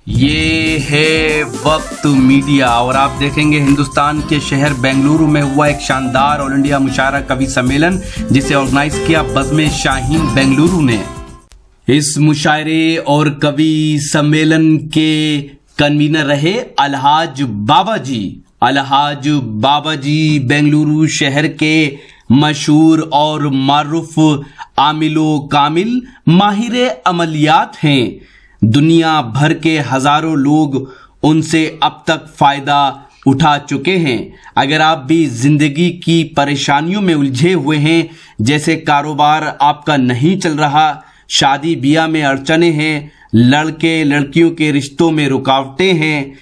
ये है वक्त मीडिया और आप देखेंगे हिंदुस्तान के शहर बेंगलुरु में हुआ एक शानदार ऑल इंडिया मुशायरा कवि सम्मेलन जिसे ऑर्गेनाइज किया बज़्म शाहीन बेंगलुरु ने। इस मुशायरे और कवि सम्मेलन के कन्वीनर रहे अलहाज बाबा जी बेंगलुरु शहर के मशहूर और मारूफ आमिलो कामिल माहिर अमलियात हैं। दुनिया भर के हजारों लोग उनसे अब तक फायदा उठा चुके हैं। अगर आप भी जिंदगी की परेशानियों में उलझे हुए हैं, जैसे कारोबार आपका नहीं चल रहा, शादी ब्याह में अड़चने हैं, लड़के लड़कियों के रिश्तों में रुकावटें हैं,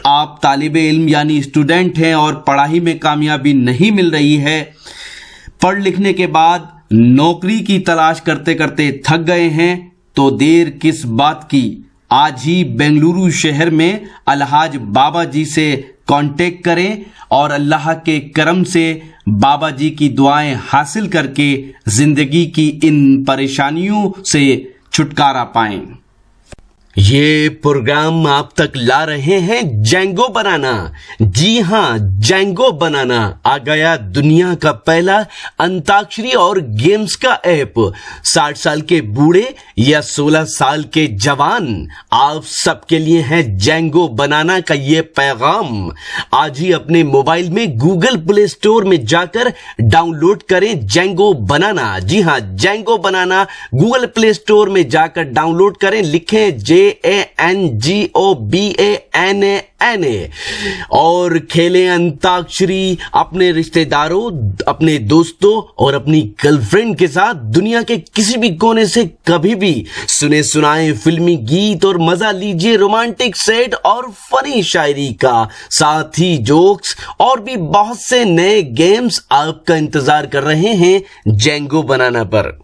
आप तालिबे इल्म यानी स्टूडेंट हैं और पढ़ाई में कामयाबी नहीं मिल रही है, पढ़ लिखने के बाद नौकरी की तलाश करते करते थक गए हैं, तो देर किस बात की। आज ही बेंगलुरु शहर में अलहाज बाबा जी से कांटेक्ट करें और अल्लाह के करम से बाबा जी की दुआएं हासिल करके जिंदगी की इन परेशानियों से छुटकारा पाएं। ये प्रोग्राम आप तक ला रहे हैं जेंगो बनाना। जी हाँ, जेंगो बनाना आ गया दुनिया का पहला अंताक्षरी और गेम्स का ऐप। 60 साल के बूढ़े या 16 साल के जवान, आप सबके लिए है जेंगो बनाना का ये पैगाम। आज ही अपने मोबाइल में गूगल प्ले स्टोर में जाकर डाउनलोड करें जेंगो बनाना। जी हाँ, जेंगो बनाना गूगल प्ले स्टोर में जाकर डाउनलोड करें, लिखें JANGOBANANA और खेलें अंताक्षरी अपने रिश्तेदारों, अपने दोस्तों और अपनी गर्लफ्रेंड के साथ दुनिया के किसी भी कोने से कभी भी। सुने सुनाए फिल्मी गीत और मजा लीजिए रोमांटिक सेट और फनी शायरी का, साथ ही जोक्स और भी बहुत से नए गेम्स आपका इंतजार कर रहे हैं जेंगो बनाना पर।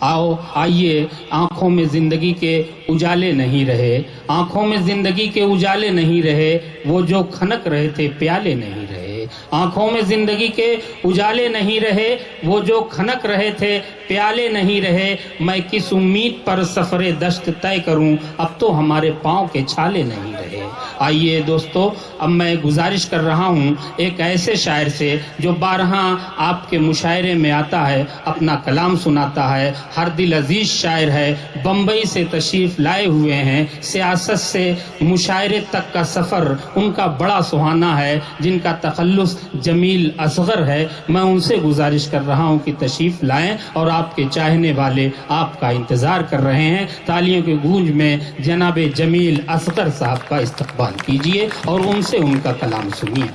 आओ आइए, आंखों में जिंदगी के उजाले नहीं रहे, आंखों में जिंदगी के उजाले नहीं रहे, वो जो खनक रहे थे प्याले नहीं रहे। आंखों में जिंदगी के उजाले नहीं रहे, वो जो खनक रहे थे प्याले नहीं रहे। मैं किस उम्मीद पर सफरे दश्त तय करूं, अब तो हमारे पांव के छाले नहीं रहे। आइए दोस्तों, अब मैं गुजारिश कर रहा हूं एक ऐसे शायर से जो बारहा आपके मुशायरे में आता है, अपना कलाम सुनाता है, हर दिल अजीज शायर है, बम्बई से तशरीफ लाए हुए हैं। सियासत से मुशायरे तक का सफर उनका बड़ा सुहाना है, जिनका तखल्लुस जमील असगर है। मैं उनसे गुजारिश कर रहा हूं कि तशरीफ लाएं और आपके चाहने वाले आपका इंतजार कर रहे हैं। तालियों की गूंज में जनाबे जमील असगर साहब का इस्तकबाल कीजिए और उनसे उनका कलाम सुनिए।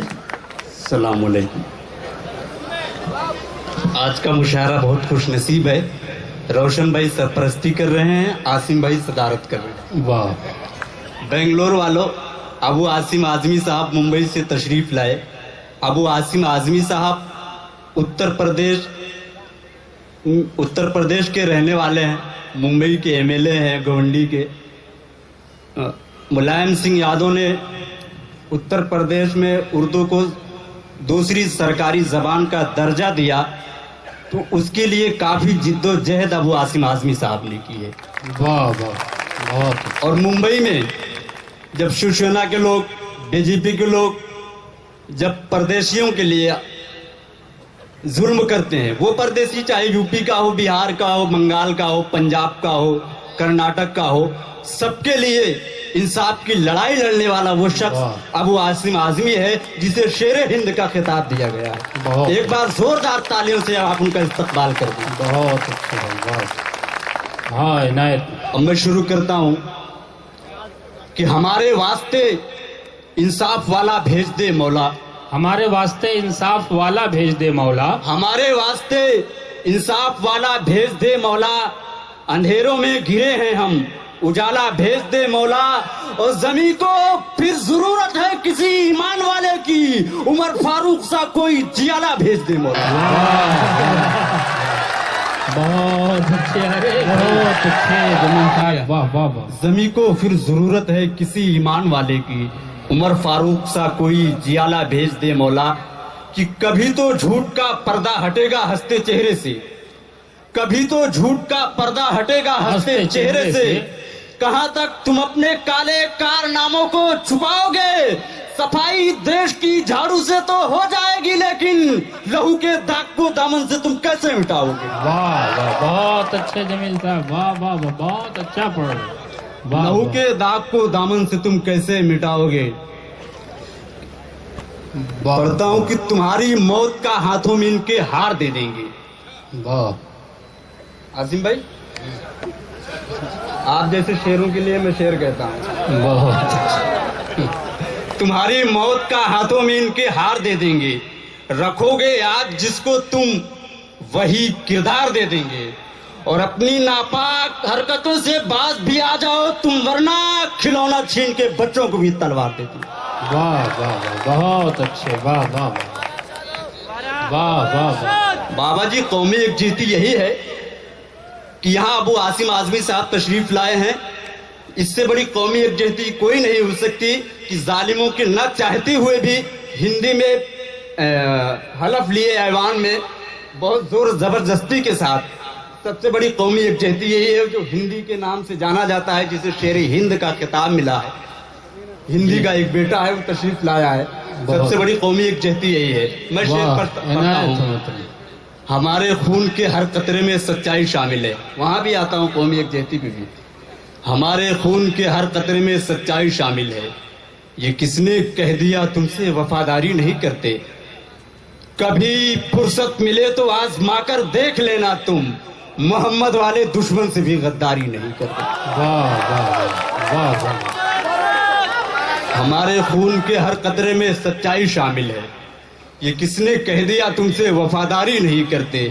अस्सलाम वालेकुम। आज का मुशायरा बहुत खुश नसीब है। रोशन भाई सरपरस्ती कर रहे हैं, आसिम भाई सदारत कर रहे हैं। वाह। बेंगलोर वालों, अबू आसिम आजमी साहब मुंबई से तशरीफ लाए। अबू आसिम आजमी साहब उत्तर प्रदेश के रहने वाले हैं, मुंबई के एमएलए हैं, गवंडी के। मुलायम सिंह यादव ने उत्तर प्रदेश में उर्दू को दूसरी सरकारी जबान का दर्जा दिया, तो उसके लिए काफी जिद्दोजहद अबू आसिम आजमी साहब ने की है। वाह वाह बहुत। और मुंबई में जब शिवसेना के लोग, बीजेपी के लोग जब परदेशियों के लिए जुल्म करते हैं, वो परदेशी चाहे यूपी का हो, बिहार का हो, बंगाल का हो, पंजाब का हो, कर्नाटक का हो, सबके लिए इंसाफ की लड़ाई लड़ने वाला वो शख्स अबू आसिम आजमी है, जिसे शेरे हिंद का खिताब दिया गया है। एक बार जोरदार तालियों से आप उनका इस्तकबाल कर दें। बहुत अच्छा। हाँ इनायत। अब मैं शुरू करता हूं कि हमारे वास्ते इंसाफ वाला भेज दे मौला, हमारे वास्ते इंसाफ वाला भेज दे मौला, हमारे वास्ते इंसाफ वाला भेज दे मौला। अंधेरों में घिरे हैं हम, उजाला भेज दे मौला। और जमीन को फिर जरूरत है किसी ईमान वाले की, उमर फारूक सा कोई जियाला भेज दे मौला। बहुत अच्छे, अरे बहुत अच्छे जमीन साहब, वाह वाह वाह। जमीन को फिर जरूरत है किसी ईमान वाले की, उमर फारूक सा कोई जियाला भेज दे मौला। कि कभी तो झूठ का पर्दा हटेगा हंसते चेहरे से, कभी तो झूठ का पर्दा हटेगा हंसते चेहरे से, कहां तक तुम अपने काले कारनामों को छुपाओगे? सफाई देश की झाड़ू से तो हो जाएगी, लेकिन लहू के दाग को दामन से तुम कैसे मिटाओगे? वाह वाह, बहुत अच्छे जमील साहब, वाह वाह वाह, बहुत अच्छा पढ़ रहे हैं। वाह, लहू वाह, के दाग को दामन से तुम कैसे मिटाओगे? वाह, पढ़ता हूं कि तुम्हारी मौत का हाथों में इनके हार दे देंगे। वाह, आसिम भाई, आप जैसे शेरों के लिए मैं शेर कहता हूं। बहुत तुम्हारी मौत का हाथों में इनके हार दे देंगे, रखोगे याद जिसको तुम वही किरदार दे देंगे, और अपनी नापाक हरकतों से बाज भी आ जाओ तुम, वरना खिलौना छीन के बच्चों को भी तलवार देती। वाह वाह वाह, बहुत अच्छे, वाह वाह वाह वाह वाह वाह। बाबा जी, कौमी यकजहती यही है कि यहाँ अबू आसिम आजमी साहब तशरीफ लाए हैं। इससे बड़ी कौमी यकजहती कोई नहीं हो सकती कि जालिमों के न चाहते हुए भी हिंदी में हलफ लिए ऐवान में बहुत जोर जबरदस्ती के साथ, सबसे बड़ी कौमी यकजहती यही है जो हिंदी के नाम से जाना जाता है, जिसे शेर हिंद का खिताब मिला है। हिंदी का एक बेटा है, वो तशरीफ लाया है। सबसे बड़ी कौमी यकजहती यही है। मैं शेर पढ़ता हूँ, हमारे खून के हर कतरे में सच्चाई शामिल है। वहां भी आता हूँ कौमी यकजहती पे भी। हमारे खून के हर कतरे में सच्चाई शामिल है, ये किसने कह दिया तुमसे वफादारी नहीं करते? कभी फुर्सत मिले तो आजमा कर देख लेना तुम, मोहम्मद वाले दुश्मन से भी गद्दारी नहीं करते। वाह वाह वाह वाह। हमारे खून के हर कतरे में सच्चाई शामिल है, ये किसने कह दिया तुमसे वफादारी नहीं करते?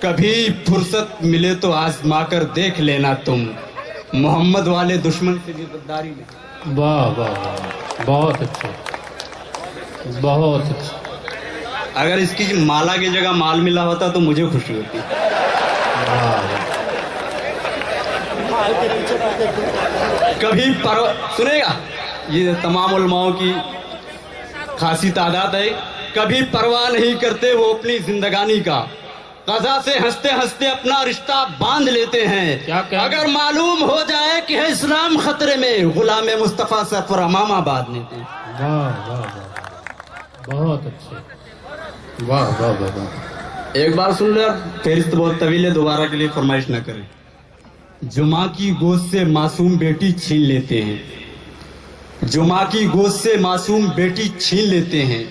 कभी फुर्सत मिले तो आजमा कर देख लेना तुम, मोहम्मद वाले दुश्मन से भी गद्दारी नहीं। वाह वाह वाह, बहुत अच्छा, बहुत अच्छा। अगर इसकी माला की जगह माल मिला होता तो मुझे खुशी होती। कभी सुनेगा, ये तमाम उलमाओं की खासी तादाद है। कभी परवाह नहीं करते वो अपनी जिंदगानी का, कज़ा से हंसते हंसते अपना रिश्ता बांध लेते हैं। क्या? अगर मालूम हो जाए कि है इस्लाम खतरे में, गुलाम मुस्तफा सफर अमामा बांध लेते हैं। वाह वाह वाह, बहुत अच्छे, वाह वाह वाह वाह। एक बार सुन ले, फहरिस्त बहुत तवील है, दोबारा के लिए फरमाइश न करें। जो माँ की गोद से मासूम बेटी छीन लेते हैं, जो माँ की गोद से मासूम बेटी छीन लेते हैं,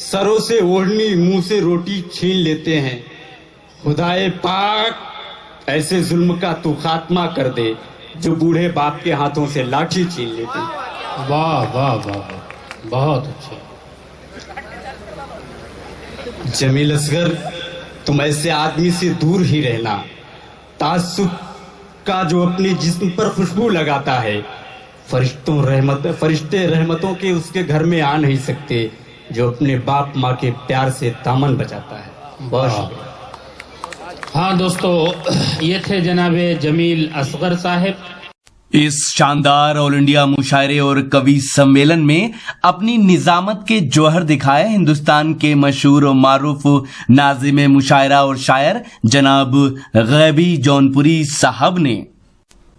सरों से ओढ़नी मुंह से रोटी छीन लेते हैं। खुदाए पाक ऐसे जुल्म का तू खात्मा कर दे, जो बूढ़े बाप के हाथों से लाठी छीन लेते हैं। वाह वाह वाह वाह, बहुत अच्छे। जमील असगर, तुम ऐसे आदमी से दूर ही रहना। तासुब का जो अपने जिस्म पर खुशबू लगाता है, फरिश्ते रहमतों के उसके घर में आ नहीं सकते, जो अपने बाप माँ के प्यार से दामन बचाता है। बहुत शुक्रिया। हाँ दोस्तों, ये थे जनाबे जमील असगर साहब। इस शानदार ऑल इंडिया मुशायरे और कवि सम्मेलन में अपनी निजामत के जौहर दिखाए हिंदुस्तान के मशहूर और मारूफ नाजिम मुशायरा और शायर जनाब गैबी जौनपुरी साहब ने।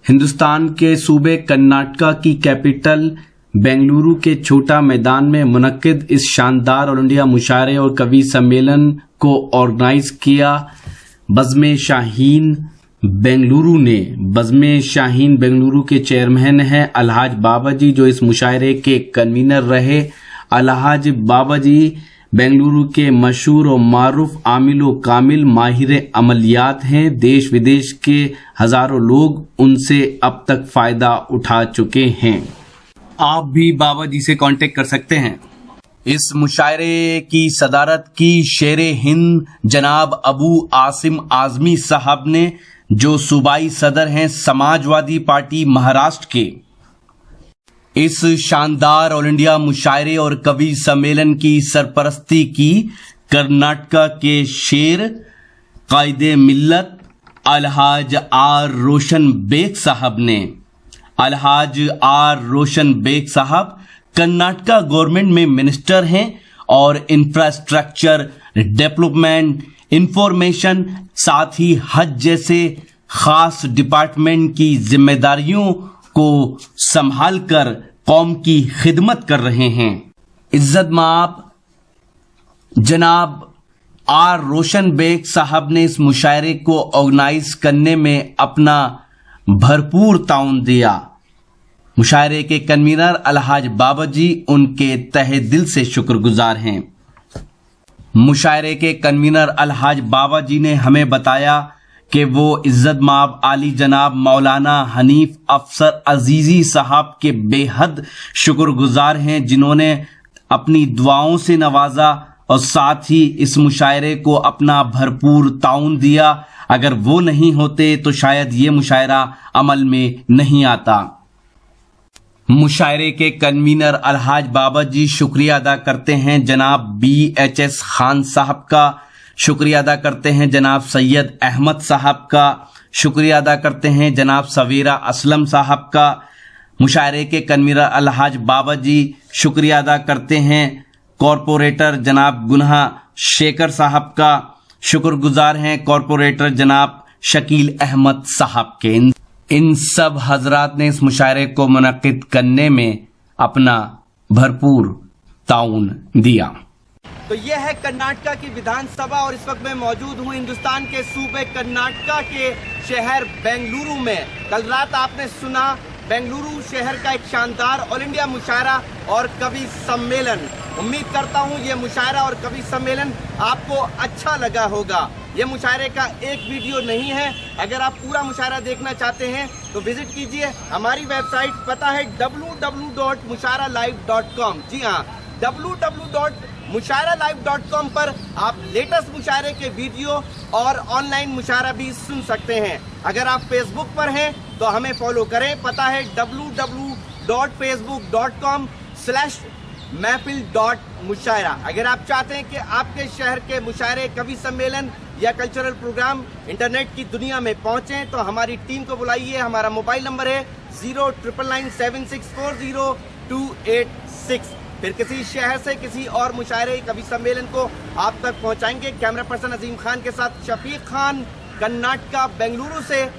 हिंदुस्तान के सूबे कर्नाटका की कैपिटल बेंगलुरु के छोटा मैदान में मुनक्किद इस शानदार ऑल इंडिया मुशायरे और कवि सम्मेलन को ऑर्गेनाइज किया बज़्म शाहीन बेंगलुरु ने। बज़्म शाहीन बेंगलुरु के चेयरमैन हैं अलहाज बाबा जी, जो इस मुशायरे के कन्वीनर रहे। अलहाज बाबा जी बेंगलुरु के मशहूर और मारूफ आमिल व कामिल माहिर अमलियात हैं। देश विदेश के हजारों लोग उनसे अब तक फायदा उठा चुके हैं। आप भी बाबा जी से कांटेक्ट कर सकते हैं। इस मुशायरे की सदारत की शेर हिंद जनाब अबू आसिम आजमी साहब ने, जो सूबाई सदर हैं समाजवादी पार्टी महाराष्ट्र के। इस शानदार ऑल इंडिया मुशायरे और कवि सम्मेलन की सरपरस्ती की कर्नाटका के शेर कायदे मिल्लत अलहाज आर रोशन बेग साहब ने। अलहाज आर रोशन बेग साहब कर्नाटका गवर्नमेंट में मिनिस्टर हैं और इंफ्रास्ट्रक्चर डेवलपमेंट, इंफॉर्मेशन, साथ ही हज जैसे खास डिपार्टमेंट की जिम्मेदारियों को संभाल कर कौम की खिदमत कर रहे हैं। इज्जत माब जनाब आर रोशन बेग साहब ने इस मुशायरे को ऑर्गेनाइज करने में अपना भरपूर ताउन दिया। मुशायरे के कन्वीनर अलहाज बाबा जी उनके तहे दिल से शुक्रगुजार हैं। मुशायरे के कन्वीनर अलहाज बाबा जी ने हमें बताया कि वो इज्जत माब आली जनाब मौलाना हनीफ अफसर अजीजी साहब के बेहद शुक्रगुजार हैं, जिन्होंने अपनी दुआओं से नवाजा और साथ ही इस मुशायरे को अपना भरपूर ताउन दिया। अगर वो नहीं होते तो शायद ये मुशायरा अमल में नहीं आता। मुशायरे के कन्वीनर अलहाज बाबा जी शुक्रिया अदा करते हैं जनाब BHS खान साहब का, शुक्रिया अदा करते हैं जनाब सैयद अहमद साहब का, शुक्रिया अदा करते हैं जनाब सवेरा असलम साहब का। मुशायरे के कन्वीनर अलहाज बाबा जी शुक्रिया अदा करते हैं कॉरपोरेटर जनाब गुन्हा शेखर साहब का, शुक्रगुजार हैं कॉरपोरेटर जनाब शकील अहमद साहब के। इन सब हजरात ने इस मुशायरे को मुनक्किद करने में अपना भरपूर ताउन दिया। तो यह है कर्नाटका की विधानसभा और इस वक्त मैं मौजूद हूँ हिंदुस्तान के सूबे कर्नाटका के शहर बेंगलुरु में। कल रात आपने सुना बेंगलुरु शहर का एक शानदार ऑल इंडिया मुशायरा और कवि सम्मेलन। उम्मीद करता हूँ ये मुशायरा और कवि सम्मेलन आपको अच्छा लगा होगा। ये मुशायरे का एक वीडियो नहीं है, अगर आप पूरा मुशायरा देखना चाहते हैं तो विजिट कीजिए हमारी वेबसाइट, पता है www.musharalive.com। जी हाँ, www.musharalive.com पर आप लेटेस्ट मुशायरे के वीडियो और ऑनलाइन मुशायरा भी सुन सकते हैं। अगर आप फेसबुक पर हैं तो हमें फॉलो करें, पता है www.facebook.com/महफिल.मुशायरा। अगर आप चाहते हैं कि आपके शहर के मुशायरे, कवि सम्मेलन या कल्चरल प्रोग्राम इंटरनेट की दुनिया में पहुंचें तो हमारी टीम को बुलाइए। हमारा मोबाइल नंबर है 09997640286। फिर किसी शहर से किसी और मुशायरे, कवि सम्मेलन को आप तक पहुंचाएंगे। कैमरा पर्सन अजीम खान के साथ शफीक खान, कर्नाटका बेंगलुरु से।